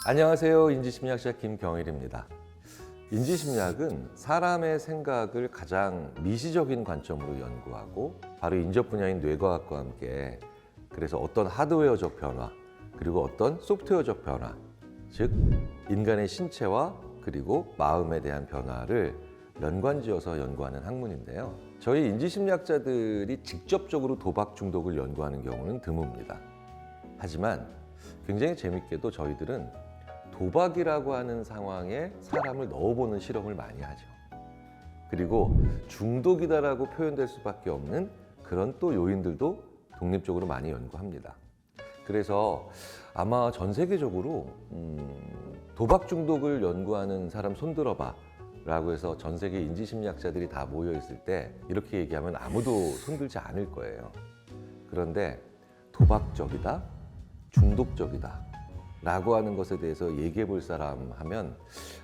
안녕하세요. 인지심리학자 김경일입니다. 인지심리학은 사람의 생각을 가장 미시적인 관점으로 연구하고 바로 인접 분야인 뇌과학과 함께 그래서 어떤 하드웨어적 변화 그리고 어떤 소프트웨어적 변화, 즉 인간의 신체와 그리고 마음에 대한 변화를 연관지어서 연구하는 학문인데요. 저희 인지심리학자들이 직접적으로 도박 중독을 연구하는 경우는 드뭅니다. 하지만 굉장히 재밌게도 저희들은 도박이라고 하는 상황에 사람을 넣어보는 실험을 많이 하죠. 그리고 중독이다라고 표현될 수밖에 없는 그런 또 요인들도 독립적으로 많이 연구합니다. 그래서 아마 전 세계적으로 도박 중독을 연구하는 사람 손들어봐 라고 해서 전 세계 인지심리학자들이 다 모여 있을 때 이렇게 얘기하면 아무도 손들지 않을 거예요. 그런데 도박적이다, 중독적이다 라고 하는 것에 대해서 얘기해 볼 사람 하면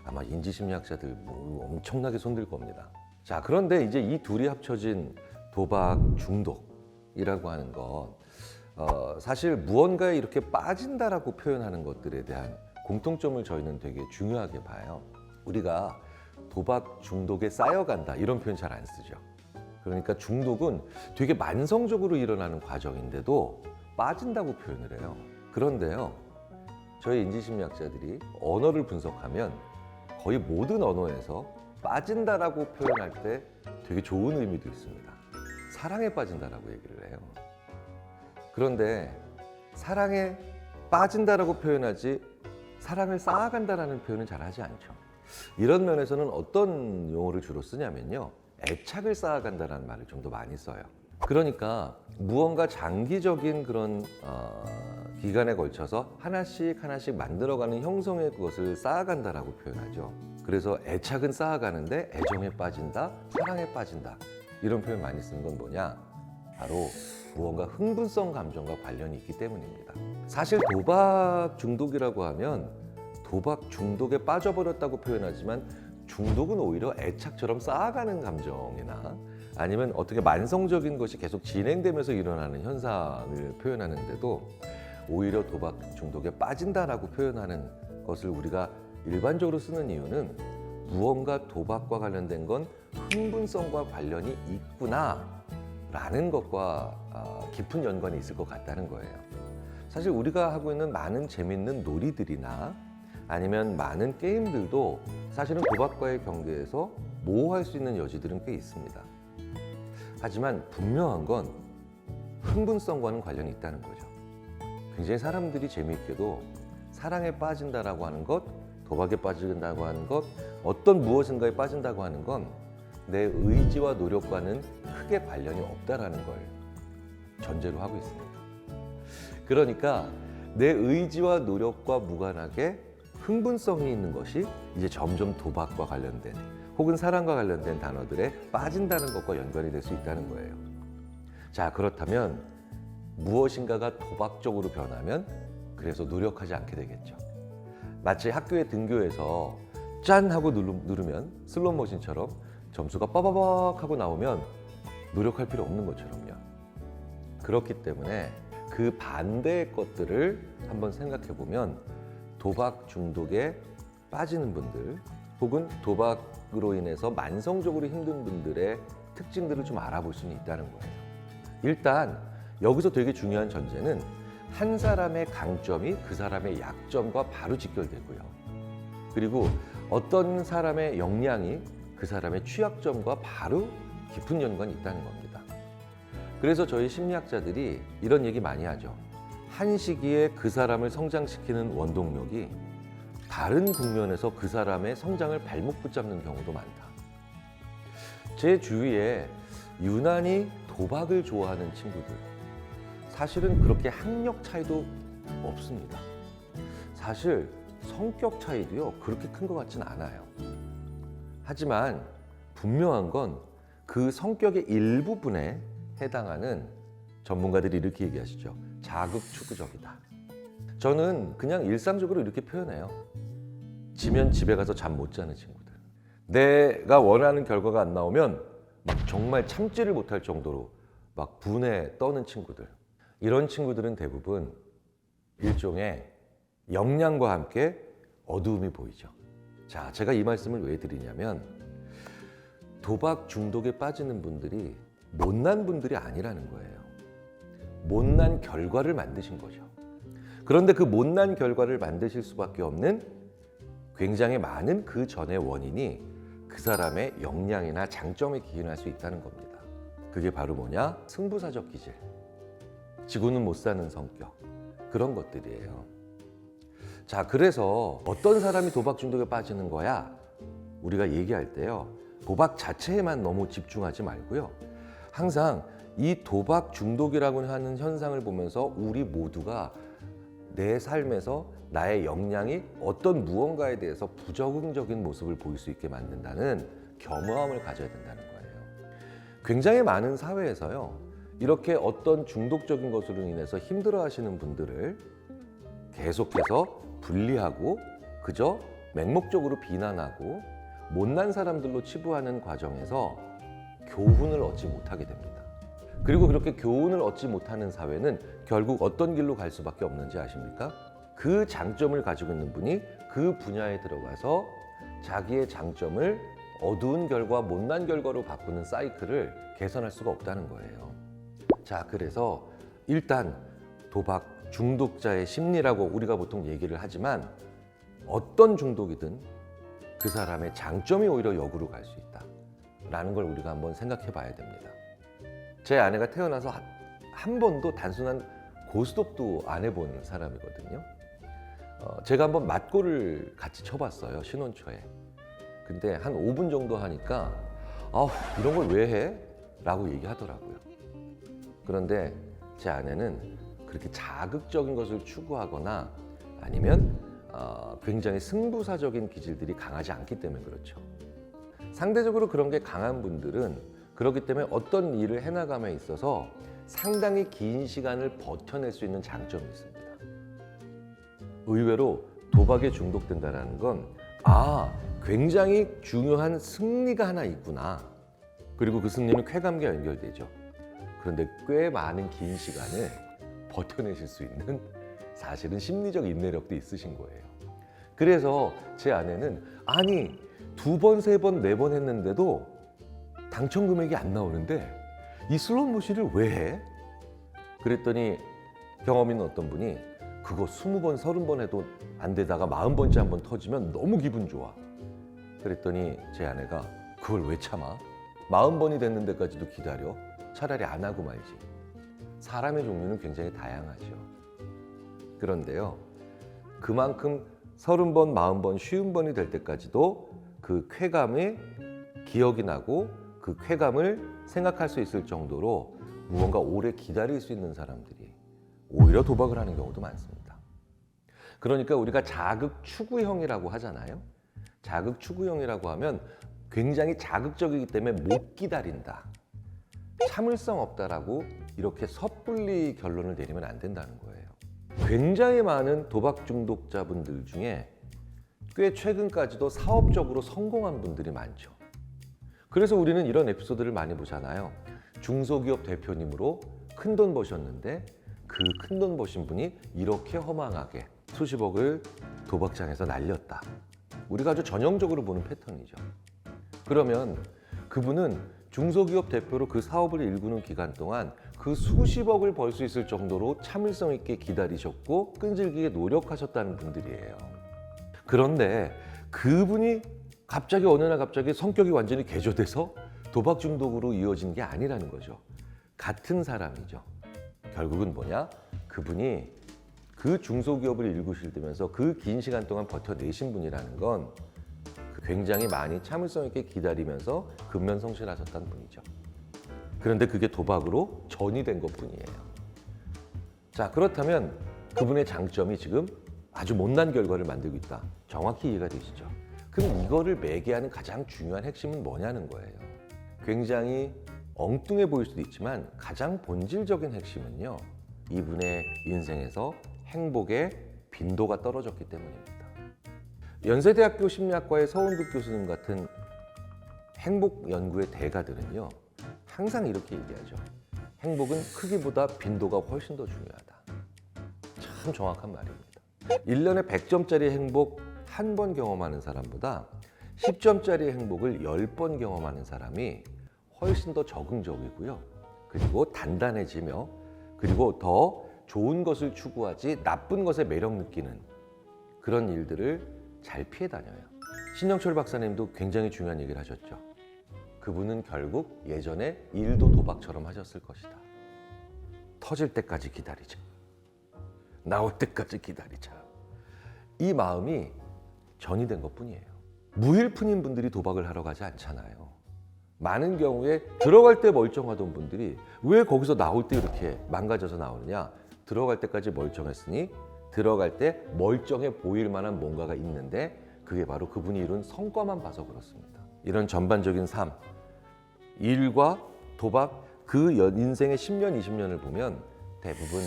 아마 인지심리학자들 엄청나게 손들 겁니다. 자, 그런데 이제 이 둘이 합쳐진 도박 중독이라고 하는 건 사실 무언가에 이렇게 빠진다라고 표현하는 것들에 대한 공통점을 저희는 되게 중요하게 봐요. 우리가 도박 중독에 쌓여간다 이런 표현 잘 안 쓰죠. 그러니까 중독은 되게 만성적으로 일어나는 과정인데도 빠진다고 표현을 해요. 그런데요, 저희 인지심리학자들이 언어를 분석하면 거의 모든 언어에서 빠진다라고 표현할 때 되게 좋은 의미도 있습니다. 사랑에 빠진다라고 얘기를 해요. 그런데 사랑에 빠진다라고 표현하지 사랑을 쌓아간다라는 표현은 잘 하지 않죠. 이런 면에서는 어떤 용어를 주로 쓰냐면요, 애착을 쌓아간다라는 말을 좀 더 많이 써요. 그러니까 무언가 장기적인 그런 기간에 걸쳐서 하나씩 만들어가는 형성의 그것을 쌓아간다라고 표현하죠. 그래서 애착은 쌓아가는데 애정에 빠진다, 사랑에 빠진다 이런 표현 많이 쓰는 건 뭐냐? 바로 무언가 흥분성 감정과 관련이 있기 때문입니다. 사실 도박 중독이라고 하면 도박 중독에 빠져버렸다고 표현하지만 중독은 오히려 애착처럼 쌓아가는 감정이나 아니면 어떻게 만성적인 것이 계속 진행되면서 일어나는 현상을 표현하는데도 오히려 도박 중독에 빠진다라고 표현하는 것을 우리가 일반적으로 쓰는 이유는 무언가 도박과 관련된 건 흥분성과 관련이 있구나라는 것과 깊은 연관이 있을 것 같다는 거예요. 사실 우리가 하고 있는 많은 재밌는 놀이들이나 아니면 많은 게임들도 사실은 도박과의 경계에서 모호할 수 있는 여지들은 꽤 있습니다. 하지만 분명한 건 흥분성과는 관련이 있다는 거죠. 굉장히 사람들이 재미있게도 사랑에 빠진다라고 하는 것, 도박에 빠진다고 하는 것, 어떤 무엇인가에 빠진다고 하는 건 내 의지와 노력과는 크게 관련이 없다라는 걸 전제로 하고 있습니다. 그러니까 내 의지와 노력과 무관하게 흥분성이 있는 것이 이제 점점 도박과 관련된 혹은 사랑과 관련된 단어들에 빠진다는 것과 연관이 될 수 있다는 거예요. 자, 그렇다면 무엇인가가 도박적으로 변하면 그래서 노력하지 않게 되겠죠. 마치 학교에 등교해서 짠 하고 누르면 슬롯머신처럼 점수가 빠바박 하고 나오면 노력할 필요 없는 것처럼요. 그렇기 때문에 그 반대의 것들을 한번 생각해 보면 도박 중독에 빠지는 분들 혹은 도박으로 인해서 만성적으로 힘든 분들의 특징들을 좀 알아볼 수는 있다는 거예요. 일단 여기서 되게 중요한 전제는 한 사람의 강점이 그 사람의 약점과 바로 직결되고요. 그리고 어떤 사람의 역량이 그 사람의 취약점과 바로 깊은 연관이 있다는 겁니다. 그래서 저희 심리학자들이 이런 얘기 많이 하죠. 한 시기에 그 사람을 성장시키는 원동력이 다른 국면에서 그 사람의 성장을 발목 붙잡는 경우도 많다. 제 주위에 유난히 도박을 좋아하는 친구들, 사실은 그렇게 학력 차이도 없습니다. 사실 성격 차이도요 그렇게 큰 것 같진 않아요. 하지만 분명한 건 그 성격의 일부분에 해당하는 전문가들이 이렇게 얘기하시죠. 자극추구적이다. 저는 그냥 일상적으로 이렇게 표현해요. 지면 집에 가서 잠 못 자는 친구들. 내가 원하는 결과가 안 나오면 막 정말 참지를 못할 정도로 막 분에 떠는 친구들. 이런 친구들은 대부분 일종의 역량과 함께 어두움이 보이죠. 자, 제가 이 말씀을 왜 드리냐면 도박 중독에 빠지는 분들이 못난 분들이 아니라는 거예요. 못난 결과를 만드신 거죠. 그런데 그 못난 결과를 만드실 수밖에 없는 굉장히 많은 그 전의 원인이 그 사람의 역량이나 장점에 기인할 수 있다는 겁니다. 그게 바로 뭐냐? 승부사적 기질, 지고는 못 사는 성격, 그런 것들이에요. 자, 그래서 어떤 사람이 도박 중독에 빠지는 거야? 우리가 얘기할 때요, 도박 자체에만 너무 집중하지 말고요, 항상 이 도박 중독이라고 하는 현상을 보면서 우리 모두가 내 삶에서 나의 역량이 어떤 무언가에 대해서 부적응적인 모습을 보일 수 있게 만든다는 겸허함을 가져야 된다는 거예요. 굉장히 많은 사회에서요, 이렇게 어떤 중독적인 것으로 인해서 힘들어하시는 분들을 계속해서 분리하고 그저 맹목적으로 비난하고 못난 사람들로 치부하는 과정에서 교훈을 얻지 못하게 됩니다. 그리고 그렇게 교훈을 얻지 못하는 사회는 결국 어떤 길로 갈 수밖에 없는지 아십니까? 그 장점을 가지고 있는 분이 그 분야에 들어가서 자기의 장점을 어두운 결과, 못난 결과로 바꾸는 사이클을 개선할 수가 없다는 거예요. 자, 그래서 일단 도박 중독자의 심리라고 우리가 보통 얘기를 하지만 어떤 중독이든 그 사람의 장점이 오히려 역으로 갈 수 있다라는 걸 우리가 한번 생각해 봐야 됩니다. 제 아내가 태어나서 한 번도 단순한 고스톱도 안 해본 사람이거든요. 제가 한번 맞골을 같이 쳐봤어요, 신혼 초에. 근데 한 5분 정도 하니까 이런 걸 왜 해? 라고 얘기하더라고요. 그런데 제 아내는 그렇게 자극적인 것을 추구하거나 아니면 굉장히 승부사적인 기질들이 강하지 않기 때문에 그렇죠. 상대적으로 그런 게 강한 분들은 그렇기 때문에 어떤 일을 해나감에 있어서 상당히 긴 시간을 버텨낼 수 있는 장점이 있습니다. 의외로 도박에 중독된다는 건 굉장히 중요한 승리가 하나 있구나. 그리고 그 승리는 쾌감과 연결되죠. 그런데 꽤 많은 긴 시간을 버텨내실 수 있는 사실은 심리적 인내력도 있으신 거예요. 그래서 제 아내는 두 번, 세 번, 네 번 했는데도 당첨 금액이 안 나오는데 이 슬롯 머신을 왜 해? 그랬더니 경험 있는 어떤 분이 그거 20번, 30번 해도 안 되다가 40번째 한번 터지면 너무 기분 좋아. 그랬더니 제 아내가 그걸 왜 참아? 40번이 됐는 데까지도 기다려? 차라리 안 하고 말지. 사람의 종류는 굉장히 다양하죠. 그런데요, 그만큼 30번, 40번, 50번이 될 때까지도 그 쾌감이 기억이 나고 그 쾌감을 생각할 수 있을 정도로 무언가 오래 기다릴 수 있는 사람들이 오히려 도박을 하는 경우도 많습니다. 그러니까 우리가 자극 추구형이라고 하잖아요. 자극 추구형이라고 하면 굉장히 자극적이기 때문에 못 기다린다, 참을성 없다라고 이렇게 섣불리 결론을 내리면 안 된다는 거예요. 굉장히 많은 도박 중독자분들 중에 꽤 최근까지도 사업적으로 성공한 분들이 많죠. 그래서 우리는 이런 에피소드를 많이 보잖아요. 중소기업 대표님으로 큰돈 버셨는데 그 큰돈 버신 분이 이렇게 허망하게 수십억을 도박장에서 날렸다. 우리가 아주 전형적으로 보는 패턴이죠. 그러면 그분은 중소기업 대표로 그 사업을 일구는 기간 동안 그 수십억을 벌 수 있을 정도로 참을성 있게 기다리셨고 끈질기게 노력하셨다는 분들이에요. 그런데 그분이 갑자기 어느 날 갑자기 성격이 완전히 개조돼서 도박 중독으로 이어진 게 아니라는 거죠. 같은 사람이죠. 결국은 뭐냐? 그분이 그 중소기업을 일구실 때면서 그 긴 시간 동안 버텨내신 분이라는 건 굉장히 많이 참을성 있게 기다리면서 근면성실하셨다는 분이죠. 그런데 그게 도박으로 전이 된 것뿐이에요. 자, 그렇다면 그분의 장점이 지금 아주 못난 결과를 만들고 있다. 정확히 이해가 되시죠? 그럼 이거를 매개하는 가장 중요한 핵심은 뭐냐는 거예요. 굉장히 엉뚱해 보일 수도 있지만 가장 본질적인 핵심은요, 이분의 인생에서 행복의 빈도가 떨어졌기 때문입니다. 연세대학교 심리학과의 서운득 교수님 같은 행복 연구의 대가들은요, 항상 이렇게 얘기하죠. 행복은 크기보다 빈도가 훨씬 더 중요하다. 참 정확한 말입니다. 1년에 100점짜리 행복 한 번 경험하는 사람보다 10점짜리 행복을 10번 경험하는 사람이 훨씬 더 적응적이고요. 그리고 단단해지며 그리고 더 좋은 것을 추구하지 나쁜 것에 매력 느끼는 그런 일들을 잘 피해 다녀요. 신영철 박사님도 굉장히 중요한 얘기를 하셨죠. 그분은 결국 예전에 일도 도박처럼 하셨을 것이다. 터질 때까지 기다리자. 나올 때까지 기다리자. 이 마음이 전이 된 것뿐이에요. 무일푼인 분들이 도박을 하러 가지 않잖아요. 많은 경우에 들어갈 때 멀쩡하던 분들이 왜 거기서 나올 때 이렇게 망가져서 나오느냐? 들어갈 때까지 멀쩡했으니 들어갈 때 멀쩡해 보일 만한 뭔가가 있는데 그게 바로 그분이 이룬 성과만 봐서 그렇습니다. 이런 전반적인 삶, 일과 도박, 그 인생의 10년, 20년을 보면 대부분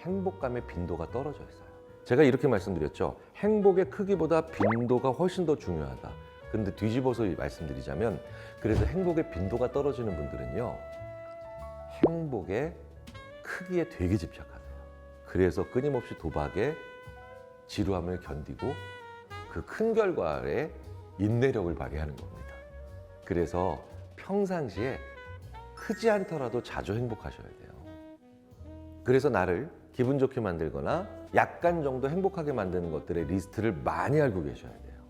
행복감의 빈도가 떨어져 있어요. 제가 이렇게 말씀드렸죠. 행복의 크기보다 빈도가 훨씬 더 중요하다. 그런데 뒤집어서 말씀드리자면 그래서 행복의 빈도가 떨어지는 분들은요. 행복의 크기에 되게 집착하세요. 그래서 끊임없이 도박에 지루함을 견디고 그 큰 결과에 인내력을 발휘하는 겁니다. 그래서 평상시에 크지 않더라도 자주 행복하셔야 돼요. 그래서 나를 기분 좋게 만들거나 약간 정도 행복하게 만드는 것들의 리스트를 많이 알고 계셔야 돼요.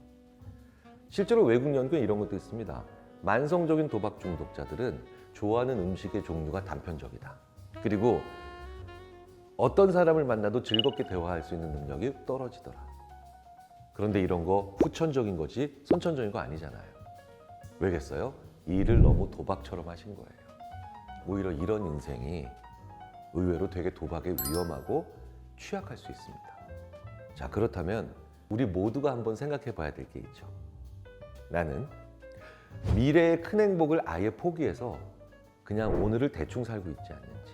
실제로 외국 연구에 이런 것도 있습니다. 만성적인 도박 중독자들은 좋아하는 음식의 종류가 단편적이다. 그리고 어떤 사람을 만나도 즐겁게 대화할 수 있는 능력이 떨어지더라. 그런데 이런 거 후천적인 거지 선천적인 거 아니잖아요. 왜겠어요? 일을 너무 도박처럼 하신 거예요. 오히려 이런 인생이 의외로 되게 도박에 위험하고 취약할 수 있습니다. 자, 그렇다면 우리 모두가 한번 생각해 봐야 될 게 있죠. 나는 미래의 큰 행복을 아예 포기해서 그냥 오늘을 대충 살고 있지 않는지,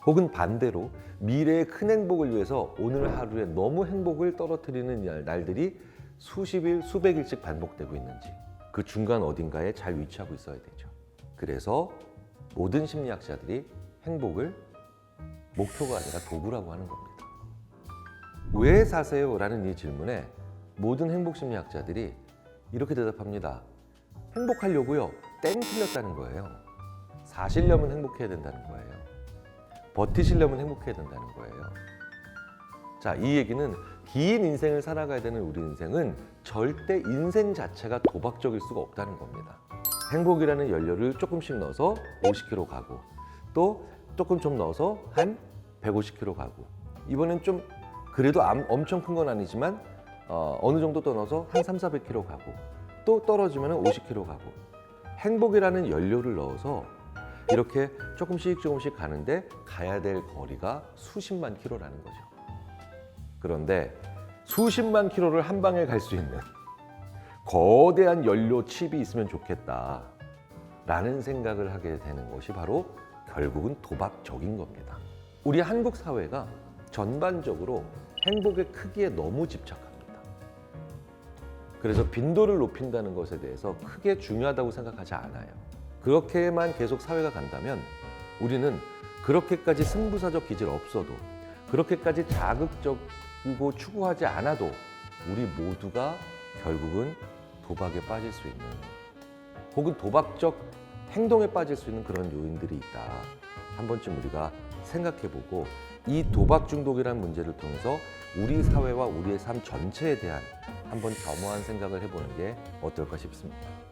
혹은 반대로 미래의 큰 행복을 위해서 오늘 하루에 너무 행복을 떨어뜨리는 날들이 수십 일, 수백 일씩 반복되고 있는지, 그 중간 어딘가에 잘 위치하고 있어야 되죠. 그래서 모든 심리학자들이 행복을 목표가 아니라 도구라고 하는 겁니다. 왜 사세요? 라는 이 질문에 모든 행복 심리학자들이 이렇게 대답합니다. 행복하려고요. 땡 틀렸다는 거예요. 사시려면 행복해야 된다는 거예요. 버티시려면 행복해야 된다는 거예요. 자, 이 얘기는 긴 인생을 살아가야 되는 우리 인생은 절대 인생 자체가 도박적일 수가 없다는 겁니다. 행복이라는 연료를 조금씩 넣어서 50km 가고, 또 조금 좀 넣어서 한 150km 가고, 이번엔 좀 그래도 엄청 큰 건 아니지만 어느 정도 더 넣어서 한 300-400km 가고, 또 떨어지면 50km 가고, 행복이라는 연료를 넣어서 이렇게 조금씩 가는데 가야 될 거리가 수십만 킬로라는 거죠. 그런데 수십만 킬로를 한 방에 갈 수 있는 거대한 연료 칩이 있으면 좋겠다라는 생각을 하게 되는 것이 바로 결국은 도박적인 겁니다. 우리 한국 사회가 전반적으로 행복의 크기에 너무 집착합니다. 그래서 빈도를 높인다는 것에 대해서 크게 중요하다고 생각하지 않아요. 그렇게만 계속 사회가 간다면 우리는 그렇게까지 승부사적 기질 없어도, 그렇게까지 자극적이고 추구하지 않아도 우리 모두가 결국은 도박에 빠질 수 있는, 혹은 도박적 행동에 빠질 수 있는 그런 요인들이 있다. 한 번쯤 우리가 생각해보고 이 도박 중독이라는 문제를 통해서 우리 사회와 우리의 삶 전체에 대한 한번 겸허한 생각을 해보는 게 어떨까 싶습니다.